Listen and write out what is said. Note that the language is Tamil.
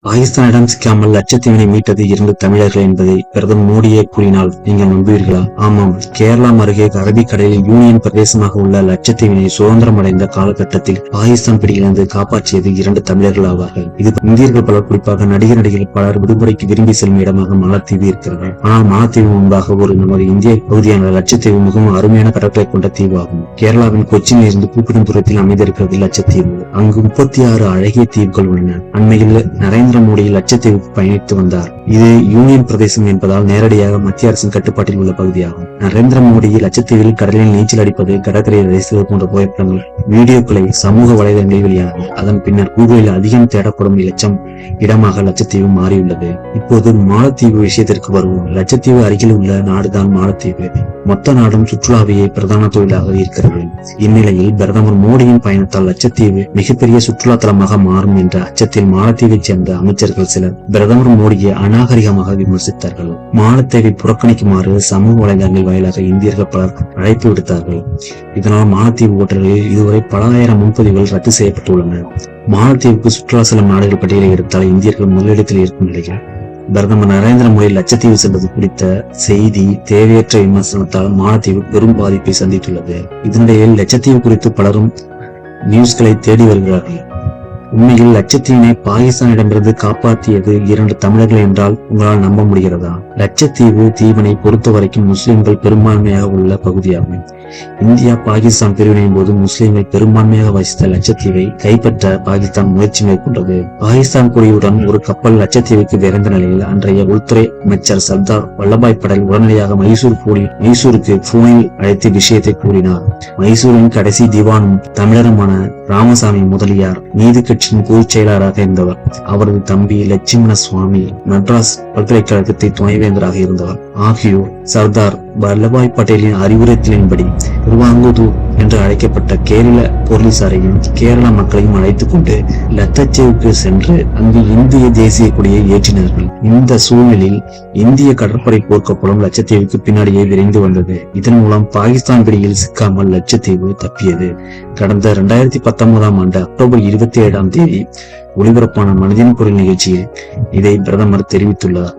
பாகிஸ்தானிடம் சிக்காமல் லட்சத்தீவினை மீட்டது 2 தமிழர்கள் என்பதை பிரதமர் மோடியே கூறினால் நீங்கள் நம்புவீர்களா? ஆமாம், கேரளம் அருகே அரபிக்கடலில் யூனியன் பிரதேசமாக உள்ள லட்சத்தீவினை சுதந்திரம் அடைந்த காலகட்டத்தில் பாகிஸ்தான் பிடியிலிருந்து காப்பாற்றியது 2 தமிழர்கள் ஆவார்கள். இது இந்தியர்கள் பலர், குறிப்பாக நடிகர்கள் பலர் விடுமுறைக்கு விரும்பி செல்லும் இடமாக மாலத்தீவு இருக்கிறது. ஆனால் மாலத்தீவு முன்பாக ஒரு நமது இந்திய பகுதியான லட்சத்தீவு மிகவும் அருமையான கடற்கரை கொண்ட தீவு ஆகும். கேரளாவின் கொச்சியில் இருந்து கூப்பிடும் தூரத்தில் அமைந்திருக்கிறது லட்சத்தீவு. அங்கு 36 அழகிய தீவுகள் உள்ளன. அண்மையில் நரேந்திர மோடி லட்சத்தீவுக்கு பயணித்து வந்தார். இது யூனியன் பிரதேசம் என்பதால் நேரடியாக மத்திய அரசின் கட்டுப்பாட்டில் உள்ள பகுதியாகும். நரேந்திர மோடி லட்சத்தீவில் கடலில் நீச்சல் அடிப்பது, கடற்கரை ரசிப்பது போன்ற புகைப்படங்கள், வீடியோக்களை சமூக வலைதளங்களில் வெளியானது. அதன் பின்னர் கூகுளில் அதிகம் தேடப்படும் இடமாக லட்சத்தீவு மாறியுள்ளது. இப்போது மாலத்தீவு விஷயத்திற்கு வருவோம். லட்சத்தீவு அருகில் உள்ள நாடுதான் மாலத்தீவு. மொத்த நாடும் சுற்றுலாவையே பிரதான தொழிலாக இருக்கிறது. இந்நிலையில் பிரதமர் மோடியின் பயணத்தால் லட்சத்தீவு மிகப்பெரிய சுற்றுலா தலமாக மாறும் என்ற அச்சத்தில் மாலத்தீவை சேர்ந்த அமைச்சர்கள் சிலர் பிரதமர் மோடியை அநாகரிகமாக விமர்சித்தார்கள். மாலத்தீவை புறக்கணிக்குமாறு சமூக வலைதளங்கள் வாயிலாக இந்தியர்கள் பலர் அழைப்பு விடுத்தார்கள். இதனால் மாலத்தீவு ஓட்டல்களில் இதுவரை பல ஆயிரம் முன்பதிவுகள் ரத்து செய்யப்பட்டுள்ளன. மாலத்தீவுக்கு சுற்றுலா செல்லும் நாடுகள் பட்டியலை எடுத்தால் இந்தியர்கள் முதலிடத்தில் இருக்கும் நிலையில் பிரதமர் நரேந்திர மோடி லட்சத்தீவு செல்வது குறித்த செய்தி தேவையற்ற விமர்சனத்தால் மாலத்தீவு பெரும் பாதிப்பை சந்தித்துள்ளது. இதனிடையே லட்சத்தீவு குறித்து பலரும் நியூஸ்களை தேடி வருகிறார்கள். உண்மையில் லட்சத்தீவினை பாகிஸ்தானிடமிருந்து காப்பாற்றியது 2 தமிழர்கள் என்றால் உங்களால் நம்ப முடிகிறதா? லட்சத்தீவு தீவினை பொறுத்த வரைக்கும் முஸ்லிம்கள் பெரும்பான்மையாக உள்ள பகுதியாகும். இந்தியா பாகிஸ்தான் பிரிவினையின் போது முஸ்லிம்கள் பெரும்பான்மையாக வசித்த லட்சத்தீவை கைப்பற்ற பாகிஸ்தான் முயற்சி மேற்கொண்டது. பாகிஸ்தான் கொடியுடன் ஒரு கப்பல் லட்சத்தீவுக்கு விரைந்த நிலையில் அன்றைய உள்துறை அமைச்சர் சர்தார் வல்லபாய் படேல் உடனடியாக மைசூருக்கு போனில் அழைத்து விஷயத்தை கூறினார். மைசூரின் கடைசி திவானும் தமிழருமான ராமசாமி முதலியார் நீதி கட்சியின் பொதுச் செயலாளராக இருந்தவர். அவரது தம்பி லட்சுமண சுவாமி மெட்ராஸ் பல்கலைக்கழகத்தை துணைவேந்தராக இருந்தவர். ஆகியோர் சர்தார் வல்லபாய் பட்டேலின் அறிவுறுத்தலின்படி திருவாங்கூர் என்று அழைக்கப்பட்ட கேரள போலீசாரையும் கேரள மக்களையும் அழைத்துக் கொண்டு லட்சத்தீவுக்கு சென்று அங்கு இந்திய தேசிய கொடியை ஏற்றினார்கள். இந்த சூழ்நிலையில் இந்திய கடற்படை போர்க்கப்பலும் லட்சத்தீவுக்கு பின்னாடியே விரைந்து வந்தது. இதன் மூலம் பாகிஸ்தான் பிடியில் சிக்காமல் லட்சத்தீவு தப்பியது. கடந்த 2019 ஆண்டு அக்டோபர் 27 ஒளிபரப்பான மனதின் குரல் நிகழ்ச்சியில் இதை பிரதமர் தெரிவித்துள்ளார்.